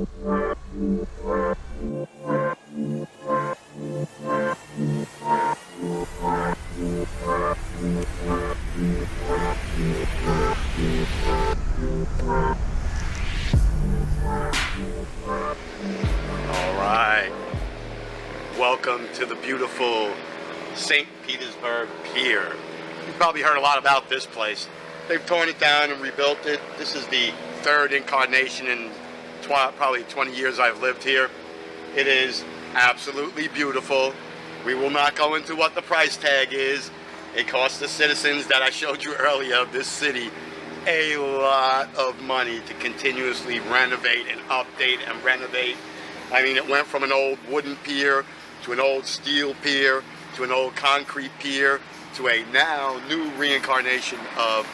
Alright, welcome to the beautiful St. Petersburg Pier. You've probably heard a lot about this place. They've torn it down and rebuilt it. This is the third incarnation in probably 20 years I've lived here. It is absolutely beautiful. We will not go into what the price tag is. It costs the citizens that I showed you earlier of this city a lot of money to continuously renovate and update and renovate. I mean, it went from an old wooden pier to an old steel pier to an old concrete pier to a now new reincarnation of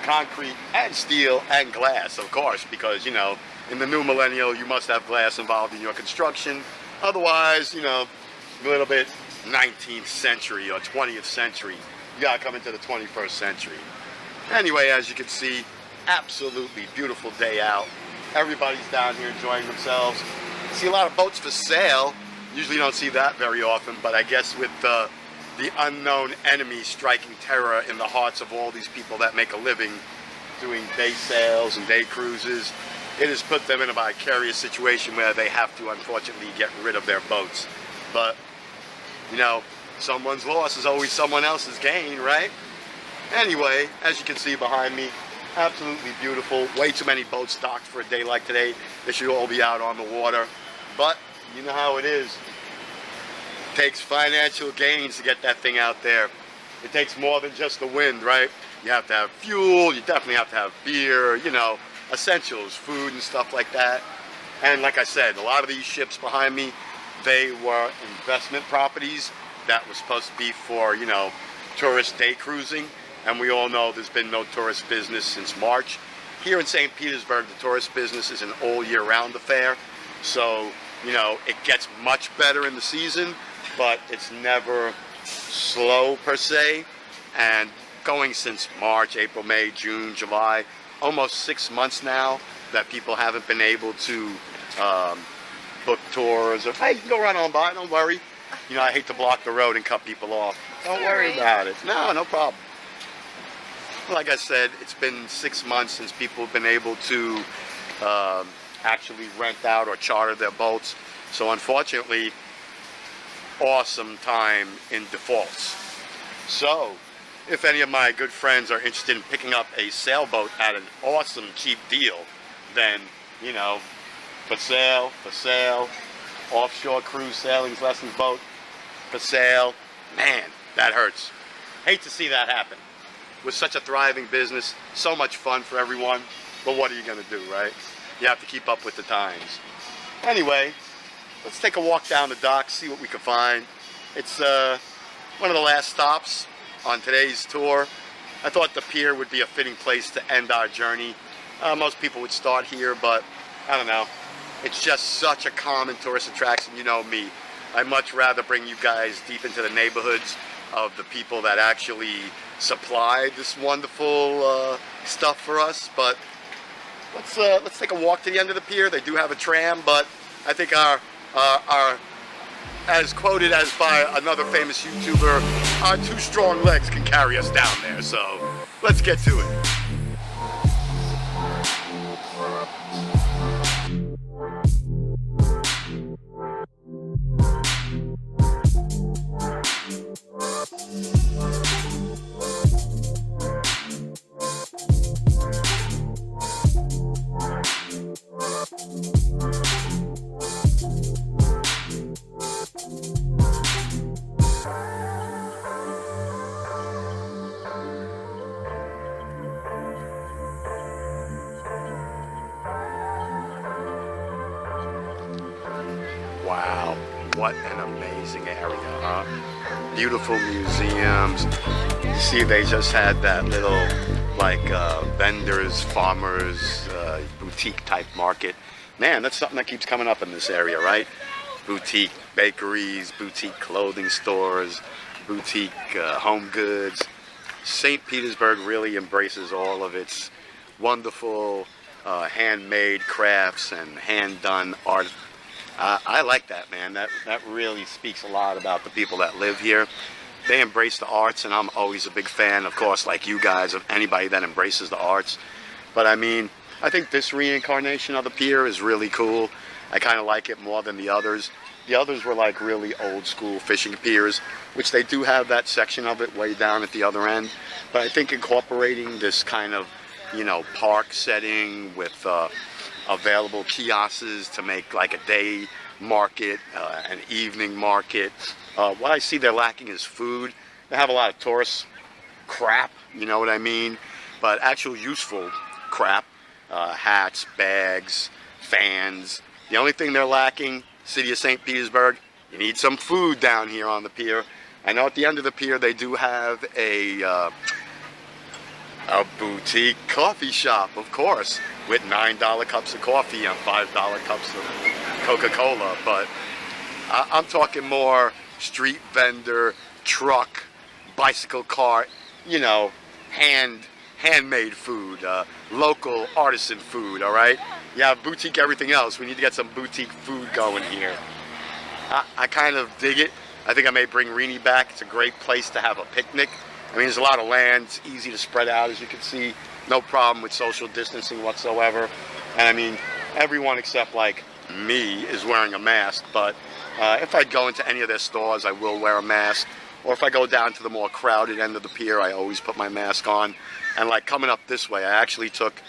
concrete and steel and glass, of course, because, you know, in the new millennial you must have glass involved in your construction. Otherwise, you know, a little bit 19th century or 20th century. You gotta come into the 21st century. Anyway, as you can see, absolutely beautiful day out. Everybody's down here enjoying themselves. See a lot of boats for sale. Usually don't see that very often, but I guess with the unknown enemy striking terror in the hearts of all these people that make a living doing day sails and day cruises, it has put them in a vicarious situation where they have to unfortunately get rid of their boats. But, you know, someone's loss is always someone else's gain, right? Anyway, as you can see behind me, absolutely beautiful. Way too many boats docked for a day like today. They should all be out on the water. But you know how it is. It takes financial gains to get that thing out there. It takes more than just the wind, right? You have to have fuel. You definitely have to have beer, you know, essentials, food and stuff like that. And like I said, a lot of these ships behind me, they were investment properties that was supposed to be for, you know, tourist day cruising. And we all know there's been no tourist business since March. Here in St. Petersburg, the tourist business is an all year round affair. So, you know, it gets much better in the season, but it's never slow per se. And going since March, April, May, June, July, almost 6 months now that people haven't been able to book tours. Or, hey, you can go run on by, don't worry. You know, I hate to block the road and cut people off. Don't worry about it. No problem. Like I said, it's been 6 months since people have been able to actually rent out or charter their boats. So unfortunately, awesome time in defaults. So if any of my good friends are interested in picking up a sailboat at an awesome cheap deal, then, you know, for sale, offshore cruise sailings lessons boat, for sale, man, that hurts. Hate to see that happen. With such a thriving business, so much fun for everyone, but what are you going to do, right? You have to keep up with the times. Anyway, let's take a walk down the dock, see what we can find. It's one of the last stops on today's tour. I thought the pier would be a fitting place to end our journey. Most people would start here, but I don't know. It's just such a common tourist attraction. You know me. I'd much rather bring you guys deep into the neighborhoods of the people that actually supply this wonderful stuff for us. But let's take a walk to the end of the pier. They do have a tram, but I think our as quoted as by another famous YouTuber, our 2 strong legs can carry us down there. So let's get to it. Wow, what an amazing area, huh? Beautiful museums. You see they just had that little like vendors, farmers, boutique type market. Man, that's something that keeps coming up in this area, right? Boutique bakeries, boutique clothing stores, boutique home goods. St. Petersburg really embraces all of its wonderful handmade crafts and hand-done art. I like that, man. That really speaks a lot about the people that live here. They embrace the arts, and I'm always a big fan, of course, like you guys, of anybody that embraces the arts. But I mean, I think this reincarnation of the pier is really cool. I kind of like it more than the others. The others were like really old school fishing piers, which they do have that section of it way down at the other end. But I think incorporating this kind of, you know, park setting with available kiosks to make like a day market, an evening market. What I see they're lacking is food. They have a lot of tourist crap, you know what I mean? But actual useful crap, hats, bags, fans. The only thing they're lacking, city of St. Petersburg, you need some food down here on the pier. I know at the end of the pier they do have a boutique coffee shop, of course, with $9 cups of coffee and $5 cups of Coca-Cola. But I'm talking more street vendor, truck, bicycle cart, you know, handmade food, local artisan food, all right? Yeah, boutique everything else. We need to get some boutique food going here. I kind of dig it. I think I may bring Rini back. It's a great place to have a picnic. I mean, there's a lot of land. It's easy to spread out, as you can see. No problem with social distancing whatsoever. And I mean, everyone except like me is wearing a mask. But if I go into any of their stores, I will wear a mask. Or if I go down to the more crowded end of the pier, I always put my mask on. And like coming up this way, I actually took,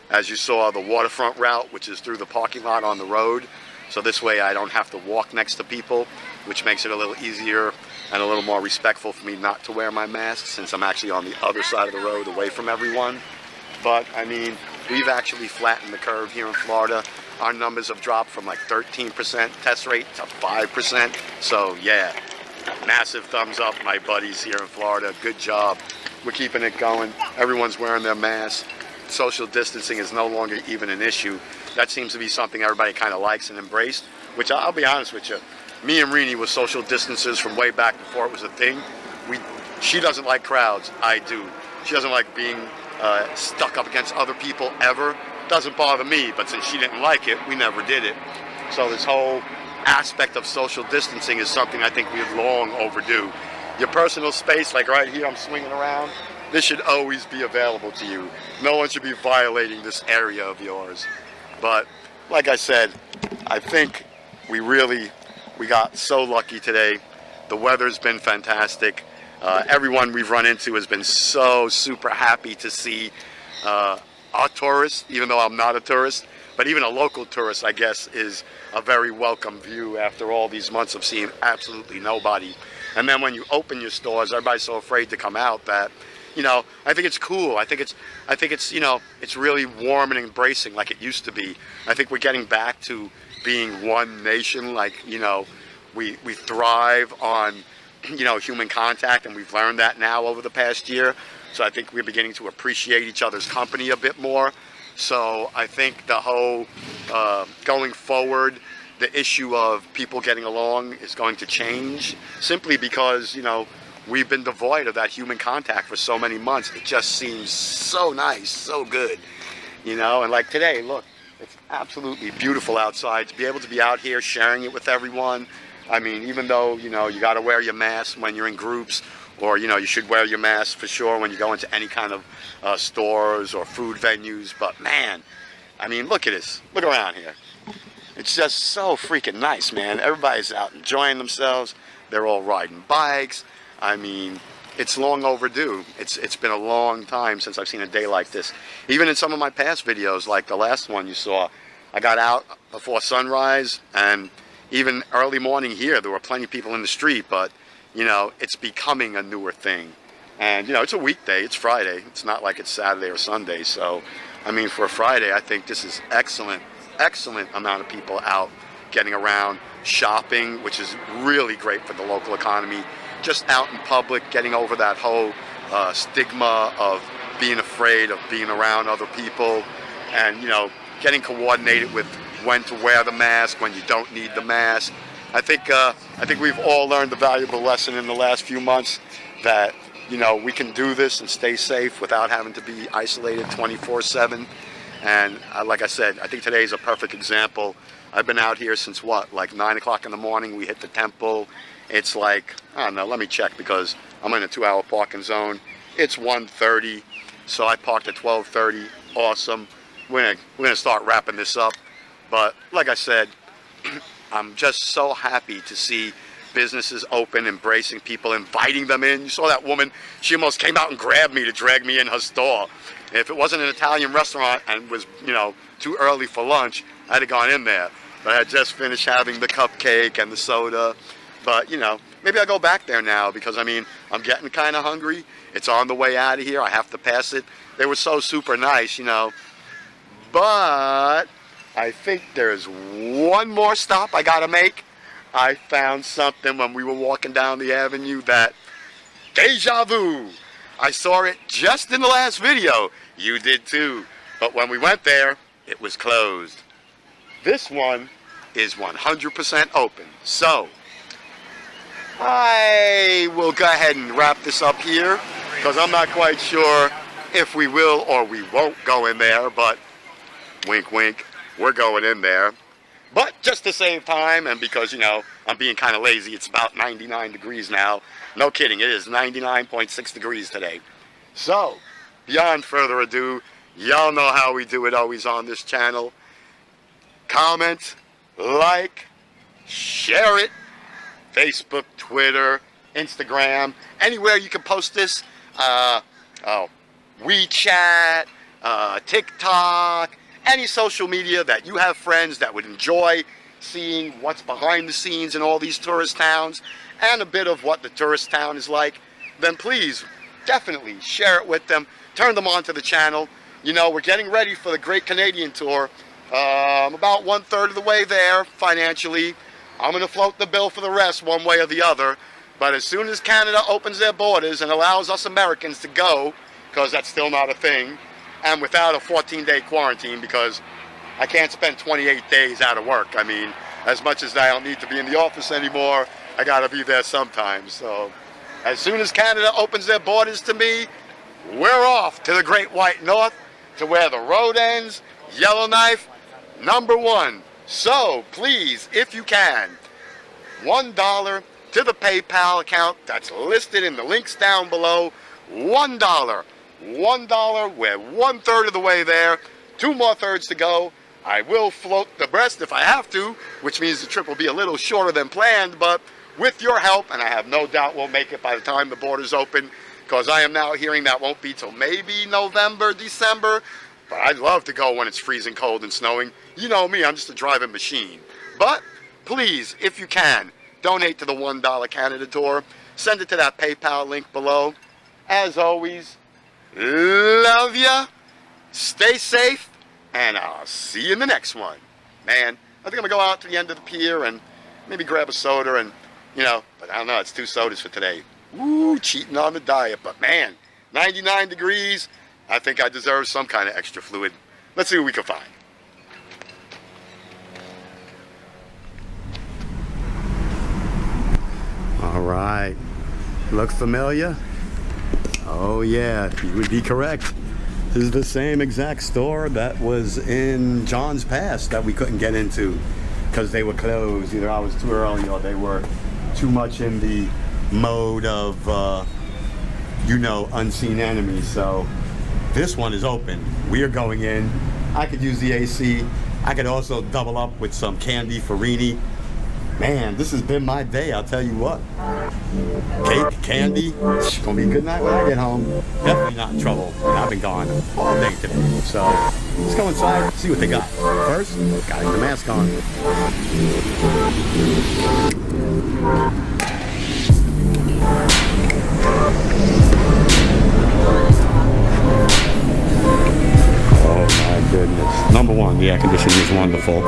as you saw, the waterfront route, which is through the parking lot on the road. So this way I don't have to walk next to people, which makes it a little easier and a little more respectful for me not to wear my mask, since I'm actually on the other side of the road away from everyone. But I mean, we've actually flattened the curve here in Florida. Our numbers have dropped from like 13% test rate to 5%. So yeah, massive thumbs up, my buddies here in Florida. Good job. We're keeping it going. Everyone's wearing their masks. Social distancing is no longer even an issue. That seems to be something everybody kind of likes and embraced, which I'll be honest with you. Me and Rini were social distancers from way back before it was a thing. She doesn't like crowds. I do. She doesn't like being stuck up against other people ever. Doesn't bother me, but since she didn't like it, we never did it. So this whole aspect of social distancing is something I think we've long overdue. Your personal space, like right here, I'm swinging around, this should always be available to you. No one should be violating this area of yours. But like I said, I think we got so lucky today. The weather's been fantastic. Everyone we've run into has been so super happy to see our tourists, even though I'm not a tourist. But even a local tourist, I guess, is a very welcome view after all these months of seeing absolutely nobody. And then when you open your stores, everybody's so afraid to come out that, you know, I think it's cool. I think it's, you know, it's really warm and embracing like it used to be. I think we're getting back to being one nation. Like, you know, we thrive on, you know, human contact, and we've learned that now over the past year. So I think we're beginning to appreciate each other's company a bit more. So I think the whole going forward, the issue of people getting along is going to change, simply because, you know, we've been devoid of that human contact for so many months. It just seems so nice, so good, you know. And like today, look, it's absolutely beautiful outside. To be able to be out here sharing it with everyone. I mean, even though, you know, you got to wear your mask when you're in groups, or, you know, you should wear your mask for sure when you go into any kind of stores or food venues. But man, I mean, look at this. Look around here. It's just so freaking nice, man. Everybody's out enjoying themselves. They're all riding bikes. I mean, it's long overdue. It's been a long time since I've seen a day like this. Even in some of my past videos, like the last one you saw, I got out before sunrise, and even early morning here, there were plenty of people in the street, but, you know, it's becoming a newer thing. And, you know, it's a weekday. It's Friday. It's not like it's Saturday or Sunday. So, I mean, for a Friday, I think this is excellent amount of people out getting around, shopping, which is really great for the local economy. Just out in public, getting over that whole stigma of being afraid of being around other people, and, you know, getting coordinated with when to wear the mask, when you don't need the mask. I think we've all learned a valuable lesson in the last few months that, you know, we can do this and stay safe without having to be isolated 24/7. And like I said, I think today is a perfect example. I've been out here since what, like 9 o'clock in the morning. We hit the temple. It's like, I don't know, let me check because I'm in a 2-hour parking zone. It's 1:30, so I parked at 12:30. Awesome. We're gonna start wrapping this up. But like I said, I'm just so happy to see businesses open, embracing people, inviting them in. You saw that woman, she almost came out and grabbed me to drag me in her store. If it wasn't an Italian restaurant and was, you know, too early for lunch, I'd have gone in there. But I had just finished having the cupcake and the soda. But, you know, maybe I'll go back there now because, I mean, I'm getting kind of hungry. It's on the way out of here. I have to pass it. They were so super nice, you know. But I think there's one more stop I got to make. I found something when we were walking down the avenue that, deja vu. I saw it just in the last video. You did too. But when we went there, it was closed. This one is 100% open. So I will go ahead and wrap this up here because I'm not quite sure if we will or we won't go in there, but wink wink, we're going in there. But just to save time and because, you know, I'm being kind of lazy, it's about 99 degrees now. No kidding, it is 99.6 degrees today. So, beyond further ado, y'all know how we do it always on this channel. Comment, like, share it. Facebook, Twitter, Instagram, anywhere you can post this. WeChat, TikTok, any social media that you have friends that would enjoy seeing what's behind the scenes in all these tourist towns and a bit of what the tourist town is like, then please definitely share it with them. Turn them on to the channel. You know, we're getting ready for the Great Canadian Tour. I'm about 1/3 of the way there financially. I'm going to float the bill for the rest one way or the other. But as soon as Canada opens their borders and allows us Americans to go, because that's still not a thing, and without a 14-day quarantine because I can't spend 28 days out of work. I mean, as much as I don't need to be in the office anymore, I got to be there sometimes. So as soon as Canada opens their borders to me, we're off to the Great White North to where the road ends, Yellowknife, #1. So please, if you can, $1 to the PayPal account that's listed in the links down below. $1. We're 1/3 of the way there. 2 more thirds to go. I will float the rest if I have to, which means the trip will be a little shorter than planned, but with your help, and I have no doubt we'll make it by the time the borders open, because I am now hearing that won't be till maybe November, December, but I'd love to go when it's freezing cold and snowing. You know me, I'm just a driving machine. But please, if you can, donate to the $1 Canada Tour. Send it to that PayPal link below. As always, love ya, stay safe, and I'll see you in the next one. Man, I think I'm going to go out to the end of the pier and maybe grab a soda and, you know, but I don't know, it's 2 sodas for today. Woo, cheating on the diet, but man, 99 degrees, I think I deserve some kind of extra fluid. Let's see what we can find. All right, look familiar? Oh yeah, you would be correct. This is the same exact store that was in John's Pass that we couldn't get into because they were closed. Either I was too early or they were too much in the mode of, you know, unseen enemies. So this one is open. We are going in. I could use the AC. I could also double up with some candy Farini. Man, this has been my day, I'll tell you what. Cake, candy, it's gonna be a good night when I get home. Definitely not in trouble. I've been gone all day today. So let's go inside, see what they got. First, gotta get the mask on. Oh my goodness. #1, the air conditioning is wonderful.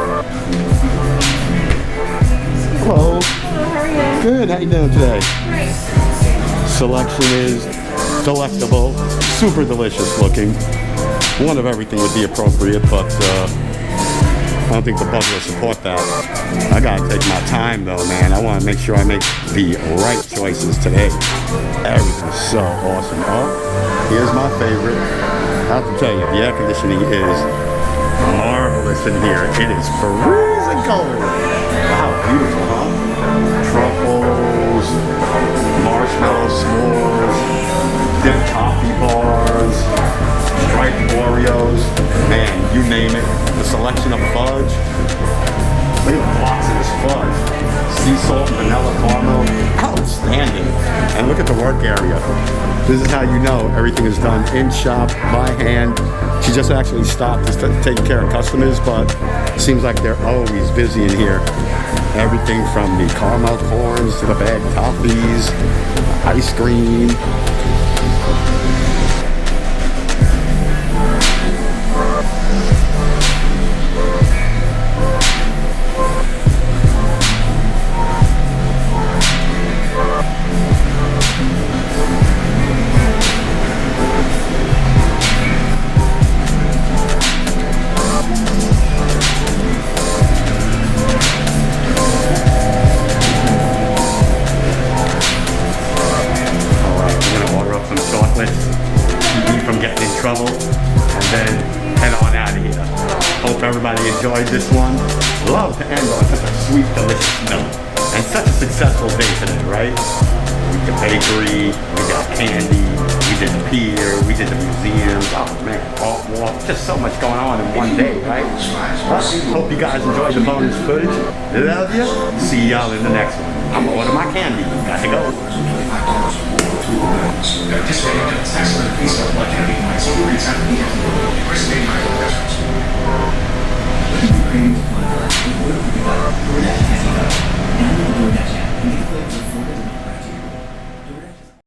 Hello. How are you? Good, how you doing today? Great. Selection is delectable, super delicious looking. One of everything would be appropriate, but I don't think the budget will support that. I gotta take my time though, man. I wanna make sure I make the right choices today. Everything's so awesome. Oh, here's my favorite. I have to tell you, the air conditioning is marvelous in here. It is freezing cold. Wow, beautiful, huh? Truffles, marshmallow s'mores, dipped coffee bars, striped Oreos, man, you name it. The selection of fudge. Look at the box of this fudge. Sea salt, vanilla caramel, outstanding. And look at the work area. This is how you know everything is done in shop, by hand. She just actually stopped just taking care of customers, but it seems like they're always busy in here. Everything from the caramel corns to the bagged toffees, ice cream. And then head on out of here. Hope everybody enjoyed this one. Love to end on such a sweet, delicious note. And such a successful day today, right? We did the bakery, we got candy, we did the pier, we did the museums. Oh man, art walk. Just so much going on in one day, right? Well, hope you guys enjoyed the bonus footage. Love you. See y'all in the next one. I'm gonna order my candy. Got to go. Participating in a excellent piece of blood candy by St. Petersburgs.